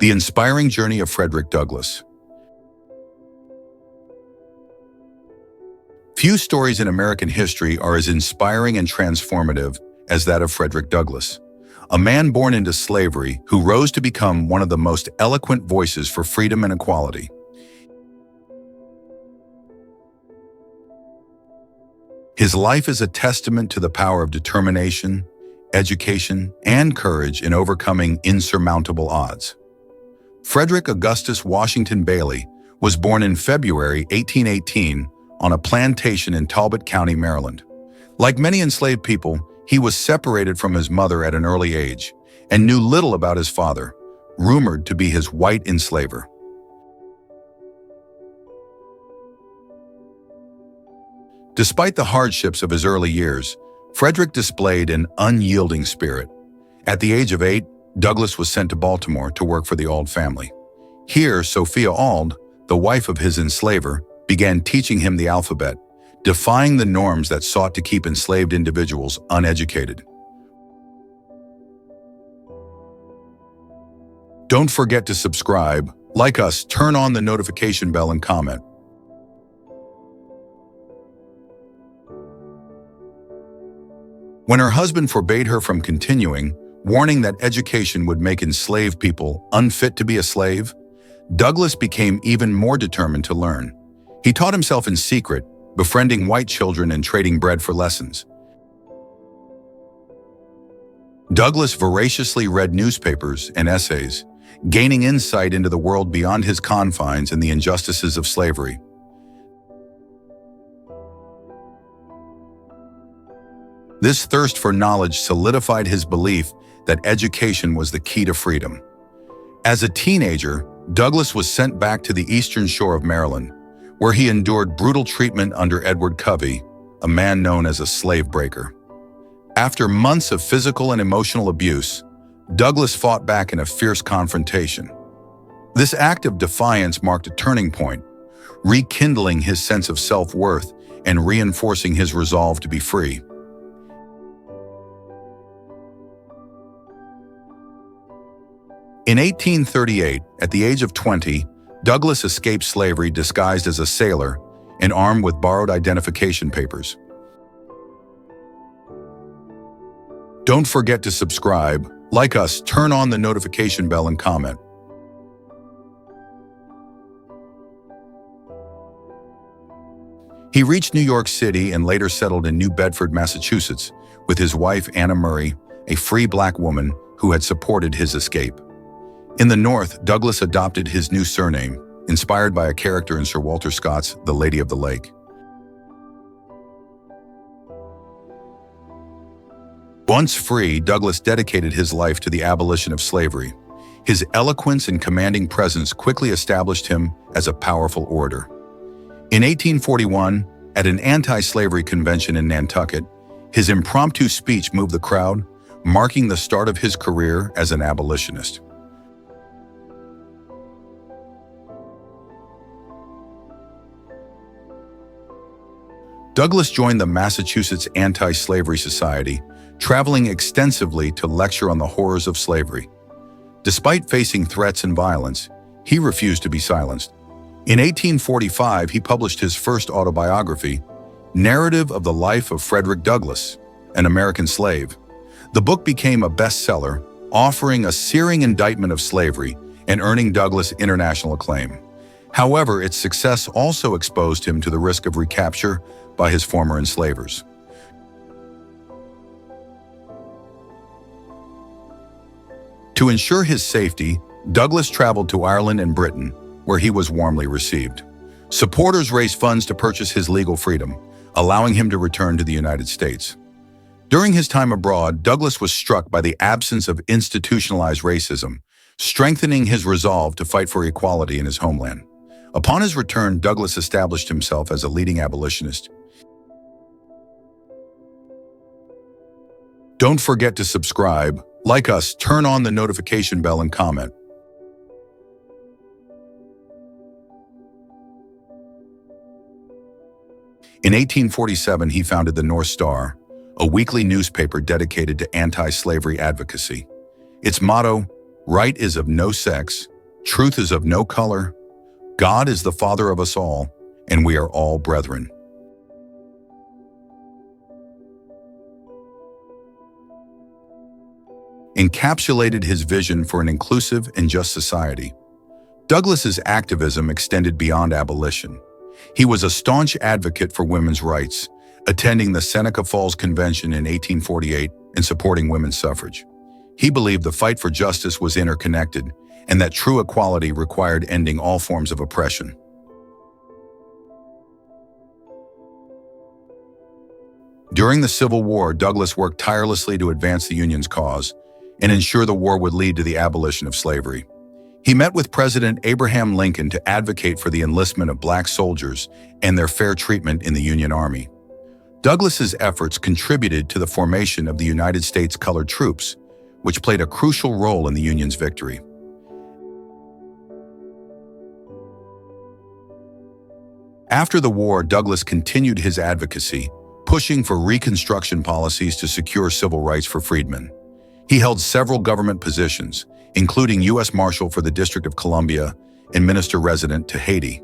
The inspiring journey of Frederick Douglass. Few stories in American history are as inspiring and transformative as that of Frederick Douglass, a man born into slavery who rose to become one of the most eloquent voices for freedom and equality. His life is a testament to the power of determination, education, and courage in overcoming insurmountable odds. Frederick Augustus Washington Bailey was born in February 1818 on a plantation in Talbot County, Maryland. Like many enslaved people, he was separated from his mother at an early age and knew little about his father, rumored to be his white enslaver. Despite the hardships of his early years, Frederick displayed an unyielding spirit. At the age of 8, Douglass was sent to Baltimore to work for the Auld family. Here, Sophia Auld, the wife of his enslaver, began teaching him the alphabet, defying the norms that sought to keep enslaved individuals uneducated. Don't forget to subscribe, like us, turn on the notification bell, and comment. When her husband forbade her from continuing, warning that education would make enslaved people unfit to be a slave, Douglass became even more determined to learn. He taught himself in secret, befriending white children and trading bread for lessons. Douglass voraciously read newspapers and essays, gaining insight into the world beyond his confines and the injustices of slavery. This thirst for knowledge solidified his belief that education was the key to freedom. As a teenager, Douglass was sent back to the eastern shore of Maryland, where he endured brutal treatment under Edward Covey, a man known as a slave breaker. After months of physical and emotional abuse, Douglass fought back in a fierce confrontation. This act of defiance marked a turning point, rekindling his sense of self-worth and reinforcing his resolve to be free. In 1838, at the age of 20, Douglass escaped slavery disguised as a sailor and armed with borrowed identification papers. Don't forget to subscribe, like us, turn on the notification bell, and comment. He reached New York City and later settled in New Bedford, Massachusetts, with his wife Anna Murray, a free black woman who had supported his escape. In the North, Douglass adopted his new surname, inspired by a character in Sir Walter Scott's The Lady of the Lake. Once free, Douglass dedicated his life to the abolition of slavery. His eloquence and commanding presence quickly established him as a powerful orator. In 1841, at an anti-slavery convention in Nantucket, his impromptu speech moved the crowd, marking the start of his career as an abolitionist. Douglass joined the Massachusetts Anti-Slavery Society, traveling extensively to lecture on the horrors of slavery. Despite facing threats and violence, he refused to be silenced. In 1845, he published his first autobiography, Narrative of the Life of Frederick Douglass, an American Slave. The book became a bestseller, offering a searing indictment of slavery and earning Douglass international acclaim. However, its success also exposed him to the risk of recapture by his former enslavers. To ensure his safety, Douglass traveled to Ireland and Britain, where he was warmly received. Supporters raised funds to purchase his legal freedom, allowing him to return to the United States. During his time abroad, Douglass was struck by the absence of institutionalized racism, strengthening his resolve to fight for equality in his homeland. Upon his return, Douglass established himself as a leading abolitionist. Don't forget to subscribe, like us, turn on the notification bell, and comment. In 1847, he founded the North Star, a weekly newspaper dedicated to anti-slavery advocacy. Its motto, "Right is of no sex, Truth is of no color. God is the Father of us all, and we are all brethren. Encapsulated his vision for an inclusive and just society. Douglass's activism extended beyond abolition. He was a staunch advocate for women's rights, attending the Seneca Falls Convention in 1848 and supporting women's suffrage. He believed the fight for justice was interconnected and that true equality required ending all forms of oppression. During the Civil War, Douglass worked tirelessly to advance the Union's cause and ensure the war would lead to the abolition of slavery. He met with President Abraham Lincoln to advocate for the enlistment of black soldiers and their fair treatment in the Union Army. Douglass's efforts contributed to the formation of the United States Colored Troops, which played a crucial role in the Union's victory. After the war, Douglass continued his advocacy, pushing for Reconstruction policies to secure civil rights for freedmen. He held several government positions, including U.S. Marshal for the District of Columbia and Minister Resident to Haiti.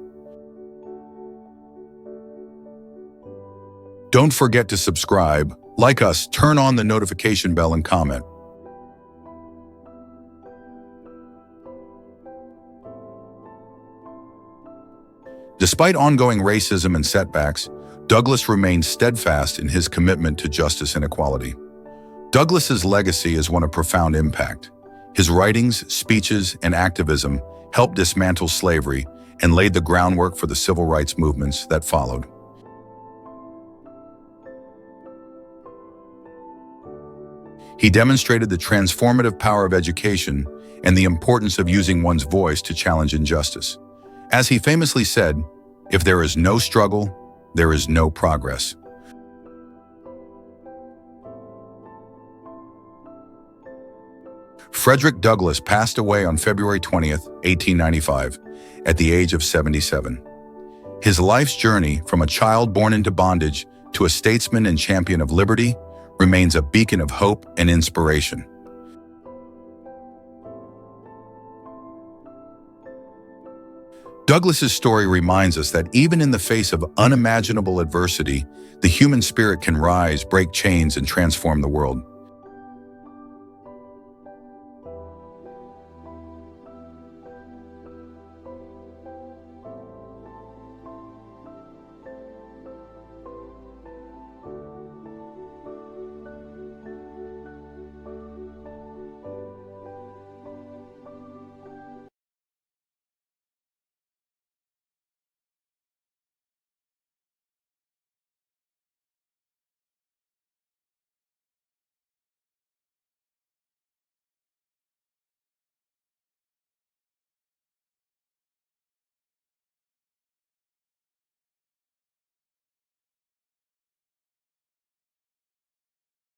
Don't forget to subscribe, like us, turn on the notification bell, and comment. Despite ongoing racism and setbacks, Douglass remained steadfast in his commitment to justice and equality. Douglass's legacy is one of profound impact. His writings, speeches, and activism helped dismantle slavery and laid the groundwork for the civil rights movements that followed. He demonstrated the transformative power of education and the importance of using one's voice to challenge injustice. As he famously said, "If there is no struggle, there is no progress." Frederick Douglass passed away on February 20th, 1895, at the age of 77. His life's journey, from a child born into bondage to a statesman and champion of liberty, remains a beacon of hope and inspiration. Douglass's story reminds us that even in the face of unimaginable adversity, the human spirit can rise, break chains, and transform the world.